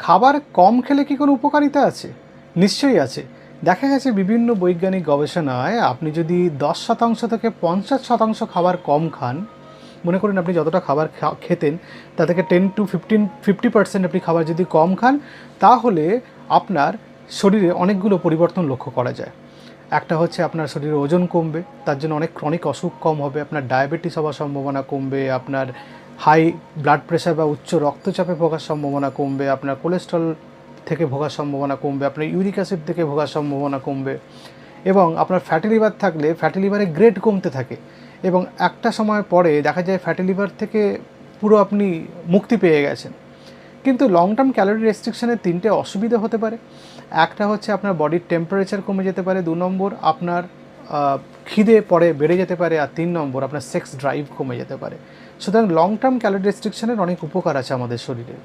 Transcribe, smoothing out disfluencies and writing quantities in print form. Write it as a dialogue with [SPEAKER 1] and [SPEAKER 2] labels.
[SPEAKER 1] খাবার কম খেলে কি কোনো উপকারিতা আছে? নিশ্চয়ই আছে। দেখা গেছে বিভিন্ন বৈজ্ঞানিক গবেষণায় আপনি যদি 10% থেকে 50% খাবার কম খান, মনে করুন আপনি যতটা খাবার খেতেন তা থেকে 10 to 50% আপনি খাবার যদি কম খান, তাহলে আপনার শরীরে অনেকগুলো পরিবর্তন লক্ষ্য করা যায়। একটা হচ্ছে আপনার শরীরে ওজন কমবে, তার জন্য অনেক ক্রনিক অসুখ কম হবে, আপনার ডায়াবেটিস হওয়ার সম্ভাবনা কমবে, আপনার হাই ব্লাড প্রেশার বা উচ্চ রক্তচাপে ভোগার সম্ভাবনা কমবে, আপনার কোলেস্ট্রল থেকে ভোগার সম্ভাবনা কমবে, আপনার ইউরিক অ্যাসিড থেকে ভোগার সম্ভাবনা কমবে, এবং আপনার ফ্যাটি লিভার থাকলে ফ্যাটি লিভারের গ্রেড কমতে থাকে এবং একটা সময় পরে দেখা যায় ফ্যাটি লিভার থেকে পুরো আপনি মুক্তি পেয়ে গেছেন। কিন্তু লং টার্ম ক্যালোরি রেস্ট্রিকশনের 3টে অসুবিধা হতে পারে। একটা হচ্ছে আপনার বডির টেম্পারেচার কমে যেতে পারে, 2 নম্বর আপনার খিদে পরে বেড়ে যেতে পারে, আর 3 নম্বর আপনার সেক্স ড্রাইভ কমে যেতে পারে। সুতরাং লং টার্ম ক্যালোরি রেস্ট্রিকশনের অনেক উপকার আছে আমাদের শরীরে।